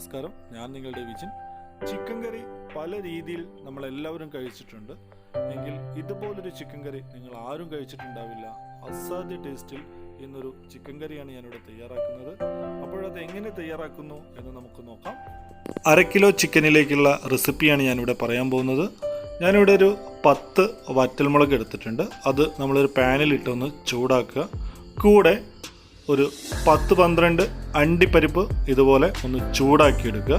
നമസ്കാരം, ഞാൻ നിങ്ങളുടെ വിജിൻ. ചിക്കൻ കറി പല രീതിയിൽ നമ്മളെല്ലാവരും കഴിച്ചിട്ടുണ്ട്. എങ്കിൽ ഇതുപോലൊരു ചിക്കൻ കറി നിങ്ങൾ ആരും കഴിച്ചിട്ടുണ്ടാവില്ല. അസാധ്യ ടേസ്റ്റിൽ ഇന്നൊരു ചിക്കൻ കറിയാണ് ഞാനിവിടെ തയ്യാറാക്കുന്നത്. അപ്പോഴത് എങ്ങനെ തയ്യാറാക്കുന്നു എന്ന് നമുക്ക് നോക്കാം. 1/2 കിലോ ചിക്കനിലേക്കുള്ള റെസിപ്പിയാണ് ഞാനിവിടെ പറയാൻ പോകുന്നത്. ഞാനിവിടെ ഒരു 10 വറ്റൽമുളക് എടുത്തിട്ടുണ്ട്. അത് നമ്മളൊരു പാനിലിട്ടൊന്ന് ചൂടാക്കുക. കൂടെ ഒരു 10-12 അണ്ടിപ്പരിപ്പ് ഇതുപോലെ ഒന്ന് ചൂടാക്കിയെടുക്കുക.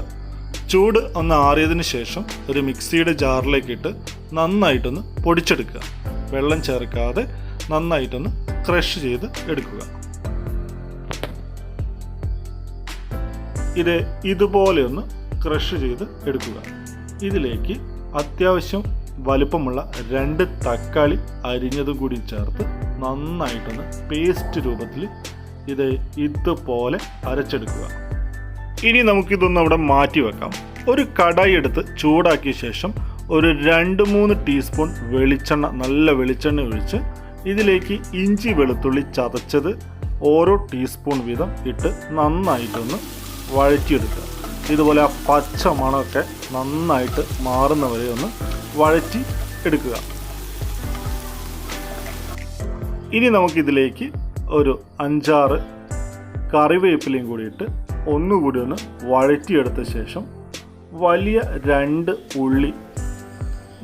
ചൂട് ഒന്ന് ആറിയതിന് ശേഷം ഒരു മിക്സിയുടെ ജാറിലേക്ക് ഇട്ട് നന്നായിട്ടൊന്ന് പൊടിച്ചെടുക്കുക. വെള്ളം ചേർക്കാതെ നന്നായിട്ടൊന്ന് ക്രഷ് ചെയ്ത് എടുക്കുക. ഇതുപോലെ ഒന്ന് ക്രഷ് ചെയ്ത് എടുക്കുക. ഇതിലേക്ക് അത്യാവശ്യം വലുപ്പമുള്ള 2 തക്കാളി അരിഞ്ഞതും കൂടി ചേർത്ത് നന്നായിട്ടൊന്ന് പേസ്റ്റ് രൂപത്തിൽ ഇതുപോലെ അരച്ചെടുക്കുക. ഇനി നമുക്കിതൊന്ന് അവിടെ മാറ്റി വെക്കാം. ഒരു കടായി എടുത്ത് ചൂടാക്കിയ ശേഷം ഒരു 2-3 ടീസ്പൂൺ വെളിച്ചെണ്ണ, നല്ല വെളിച്ചെണ്ണ ഒഴിച്ച് ഇതിലേക്ക് ഇഞ്ചി വെളുത്തുള്ളി ചതച്ചത് ഓരോ ടീസ്പൂൺ വീതം ഇട്ട് നന്നായിട്ടൊന്ന് വഴറ്റിയെടുക്കുക. ഇതുപോലെ ആ പച്ച മണമൊക്കെ നന്നായിട്ട് മാറുന്നവരെ ഒന്ന് വഴറ്റി എടുക്കുക. ഇനി നമുക്കിതിലേക്ക് ഒരു 5-6 കറിവേപ്പിലയും കൂടി ഇട്ട് ഒന്നുകൂടി ഒന്ന് വഴറ്റിയെടുത്ത ശേഷം വലിയ 2 ഉള്ളി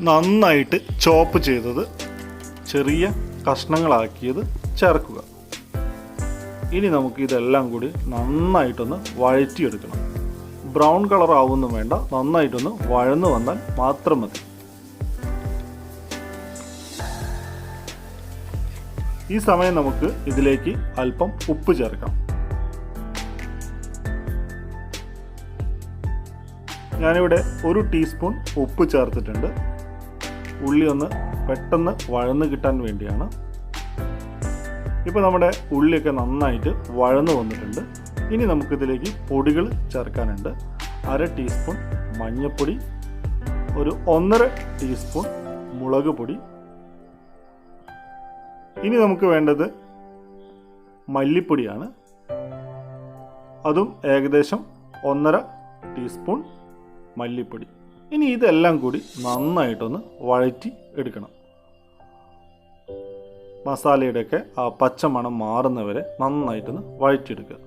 നന്നായിട്ട് ചോപ്പ് ചെയ്തത് ചെറിയ കഷ്ണങ്ങളാക്കിയത് ചേർക്കുക. ഇനി നമുക്ക് ഇതെല്ലാം കൂടി നന്നായിട്ടൊന്ന് വഴറ്റിയെടുക്കണം. ബ്രൗൺ കളർ ആവുന്നും വേണ്ട, നന്നായിട്ടൊന്ന് വഴന്നു വന്നാൽ മാത്രം മതി. ഈ സമയം നമുക്ക് ഇതിലേക്ക് അല്പം ഉപ്പ് ചേർക്കാം. ഞാനിവിടെ 1 ടീസ്പൂൺ ഉപ്പ് ചേർത്തിട്ടുണ്ട്. ഉള്ളി ഒന്ന് പെട്ടെന്ന് വഴന്ന് കിട്ടാൻ വേണ്ടിയാണ്. ഇപ്പോൾ നമ്മുടെ ഉള്ളിയൊക്കെ നന്നായിട്ട് വഴന്നു വന്നിട്ടുണ്ട്. ഇനി നമുക്കിതിലേക്ക് പൊടികൾ ചേർക്കാനുണ്ട്. 1/2 ടീസ്പൂൺ മഞ്ഞൾപ്പൊടി, ഒരു 1.5 ടീസ്പൂൺ മുളക് പൊടി. ഇനി നമുക്ക് വേണ്ടത് മല്ലിപ്പൊടിയാണ്. അതും ഏകദേശം 1.5 ടീസ്പൂൺ മല്ലിപ്പൊടി. ഇനി ഇതെല്ലാം കൂടി നന്നായിട്ടൊന്ന് വഴറ്റി എടുക്കണം. മസാലയുടെയൊക്കെ ആ പച്ചമണം മാറുന്നവരെ നന്നായിട്ടൊന്ന് വഴറ്റിയെടുക്കുക.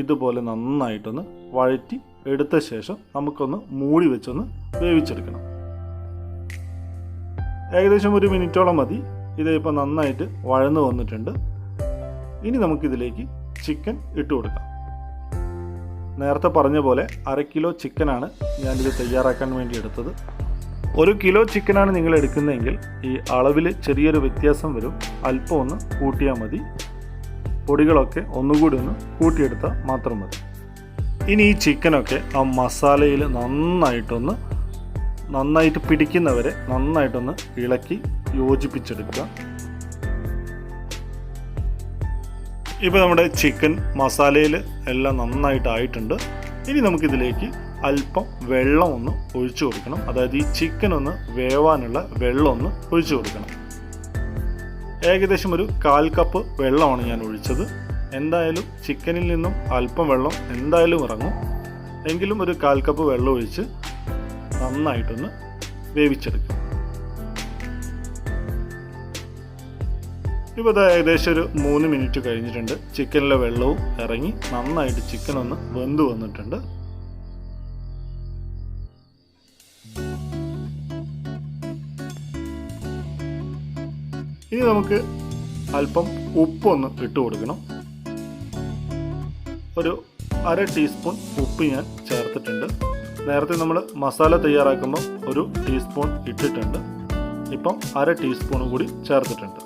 ഇതുപോലെ നന്നായിട്ടൊന്ന് വഴറ്റി എടുത്ത ശേഷം നമുക്കൊന്ന് മൂടി വെച്ചൊന്ന് വേവിച്ചെടുക്കണം. ഏകദേശം 1 മിനിറ്റോളം മതി. ഇപ്പോൾ നന്നായിട്ട് വഴന്നു വന്നിട്ടുണ്ട്. ഇനി നമുക്കിതിലേക്ക് ചിക്കൻ ഇട്ട് കൊടുക്കാം. നേരത്തെ പറഞ്ഞ പോലെ 1/2 കിലോ ചിക്കനാണ് ഞാനിത് തയ്യാറാക്കാൻ വേണ്ടി എടുത്തത്. 1 കിലോ ചിക്കനാണ് നിങ്ങൾ എടുക്കുന്നതെങ്കിൽ ഈ അളവിൽ ചെറിയൊരു വ്യത്യാസം വരും. അല്പം ഒന്ന് കൂട്ടിയാൽ മതി. പൊടികളൊക്കെ ഒന്നുകൂടി ഒന്ന് കൂട്ടിയെടുത്താൽ മാത്രം മതി. ഇനി ഈ ചിക്കനൊക്കെ ആ മസാലയിൽ നന്നായിട്ട് പിടിക്കുന്നവരെ നന്നായിട്ടൊന്ന് ഇളക്കി യോജിപ്പിച്ചെടുക്കുക. ഇപ്പോൾ നമ്മുടെ ചിക്കൻ മസാലയിൽ എല്ലാം നന്നായിട്ടായിട്ടുണ്ട്. ഇനി നമുക്കിതിലേക്ക് അല്പം വെള്ളം ഒന്ന് ഒഴിച്ചു കൊടുക്കണം. അതായത് ഈ ചിക്കൻ ഒന്ന് വേവാനുള്ള വെള്ളം ഒന്ന് ഒഴിച്ചു കൊടുക്കണം. ഏകദേശം ഒരു 1/4 കപ്പ് വെള്ളമാണ് ഞാൻ ഒഴിച്ചത്. എന്തായാലും ചിക്കനിൽ നിന്നും അല്പം വെള്ളം എന്തായാലും ഇറങ്ങും. എങ്കിലും ഒരു 1/4 കപ്പ് വെള്ളം ഒഴിച്ച് നന്നായിട്ടൊന്ന് വേവിച്ചെടുക്കുക. ഇപ്പോൾ ഏകദേശം ഒരു 3 മിനിറ്റ് കഴിഞ്ഞിട്ടുണ്ട്. ചിക്കനിലെ വെള്ളവും ഇറങ്ങി നന്നായിട്ട് ചിക്കൻ ഒന്ന് വെന്ത് വന്നിട്ടുണ്ട്. ഇനി നമുക്ക് അല്പം ഉപ്പൊന്ന് ഇട്ട് കൊടുക്കണം. ഒരു 1/2 ടീസ്പൂൺ ഉപ്പ് ഞാൻ ചേർത്തിട്ടുണ്ട്. നേരത്തെ നമ്മൾ മസാല തയ്യാറാക്കുമ്പോൾ 1 ടീസ്പൂൺ ഇട്ടിട്ടുണ്ട്. ഇപ്പം 1/2 ടീസ്പൂൺ കൂടി ചേർത്തിട്ടുണ്ട്.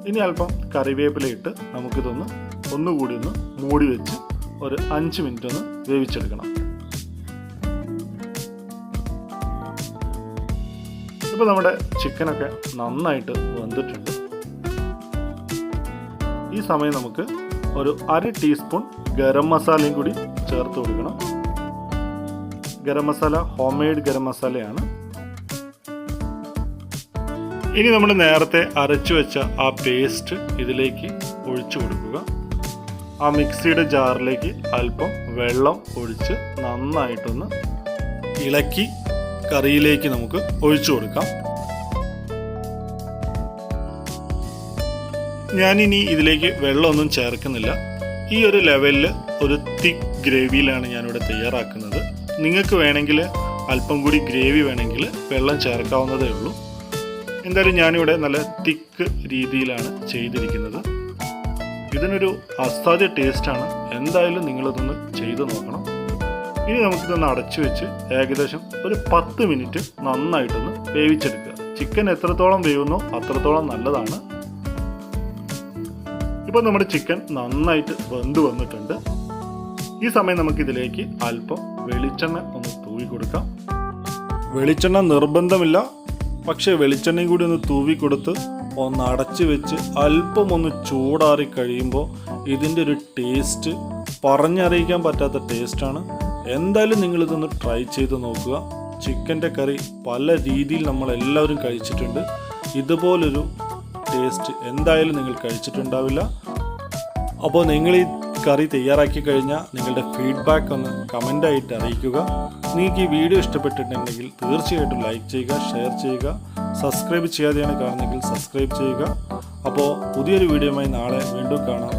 ഇനി അല്പം കറിവേപ്പില ഇട്ട് നമുക്കിതൊന്ന് ഒന്നുകൂടി ഒന്ന് മൂടി വെച്ച് ഒരു 5 മിനിറ്റ് ഒന്ന് വേവിച്ചെടുക്കണം. ഇപ്പോൾ നമ്മുടെ ചിക്കനൊക്കെ നന്നായിട്ട് വെന്തിട്ടുണ്ട്. ഈ സമയം നമുക്ക് ഒരു 1/2 ടീസ്പൂൺ ഗരം മസാലയും കൂടി ചേർത്ത് കൊടുക്കണം. ഗരം മസാല ഹോം മെയ്ഡ് ഗരം മസാലയാണ്. ഇനി നമ്മൾ നേരത്തെ അരച്ചു വെച്ച ആ പേസ്റ്റ് ഇതിലേക്ക് ഒഴിച്ചു കൊടുക്കുക. ആ മിക്സിയുടെ ജാറിലേക്ക് അല്പം വെള്ളം ഒഴിച്ച് നന്നായിട്ടൊന്ന് ഇളക്കി കറിയിലേക്ക് നമുക്ക് ഒഴിച്ചു കൊടുക്കാം. ഞാനിനി ഇതിലേക്ക് വെള്ളമൊന്നും ചേർക്കുന്നില്ല. ഈ ഒരു ലെവലിൽ ഒരു തിക്ക് ഗ്രേവിയിലാണ് ഞാനിവിടെ തയ്യാറാക്കുന്നത്. നിങ്ങൾക്ക് വേണമെങ്കിൽ അല്പം കൂടി ഗ്രേവി വേണമെങ്കിൽ വെള്ളം ചേർക്കാവുന്നതേ ഉള്ളൂ. എന്തായാലും ഞാനിവിടെ നല്ല തിക്ക് രീതിയിലാണ് ചെയ്തിരിക്കുന്നത്. ഇതിനൊരു അസാധ്യ ടേസ്റ്റാണ്. എന്തായാലും നിങ്ങളിതൊന്ന് ചെയ്ത് നോക്കണം. ഇനി നമുക്കിതൊന്ന് അടച്ചു വെച്ച് ഏകദേശം ഒരു 10 മിനിറ്റ് നന്നായിട്ടൊന്ന് വേവിച്ചെടുക്കുക. ചിക്കൻ എത്രത്തോളം വേവുന്നോ അത്രത്തോളം നല്ലതാണ്. ഇപ്പോൾ നമ്മുടെ ചിക്കൻ നന്നായിട്ട് വെന്ത് വന്നിട്ടുണ്ട്. ഈ സമയം നമുക്കിതിലേക്ക് അല്പം വെളിച്ചെണ്ണ ഒന്ന് തൂവി കൊടുക്കാം. വെളിച്ചെണ്ണ നിർബന്ധമില്ല, പക്ഷേ വെളിച്ചെണ്ണയും കൂടി ഒന്ന് തൂവി കൊടുത്ത് ഒന്ന് അടച്ചു വെച്ച് അല്പം ഒന്ന് ചൂടാറി കഴിയുമ്പോൾ ഇതിൻ്റെ ഒരു ടേസ്റ്റ് പറഞ്ഞറിയിക്കാൻ പറ്റാത്ത ടേസ്റ്റാണ്. എന്തായാലും നിങ്ങളിതൊന്ന് ട്രൈ ചെയ്ത് നോക്കുക. ചിക്കൻ്റെ കറി പല രീതിയിൽ നമ്മളെല്ലാവരും കഴിച്ചിട്ടുണ്ട്. ഇതുപോലൊരു ടേസ്റ്റ് എന്തായാലും നിങ്ങൾ കഴിച്ചിട്ടുണ്ടാവില്ല. അപ്പോൾ നിങ്ങൾ ഈ കറി തയ്യാറാക്കി കഴിഞ്ഞാൽ നിങ്ങളുടെ ഫീഡ്ബാക്ക് ഒന്ന് കമൻ്റായിട്ട് അറിയിക്കുക. നിങ്ങൾക്ക് ഈ വീഡിയോ ഇഷ്ടപ്പെട്ടിട്ടുണ്ടെങ്കിൽ തീർച്ചയായിട്ടും ലൈക്ക് ചെയ്യുക, ഷെയർ ചെയ്യുക. സബ്സ്ക്രൈബ് ചെയ്യാതെയാണ് കാണുന്നതെങ്കിൽ സബ്സ്ക്രൈബ് ചെയ്യുക. അപ്പോൾ പുതിയൊരു വീഡിയോയുമായി നാളെ വീണ്ടും കാണാം.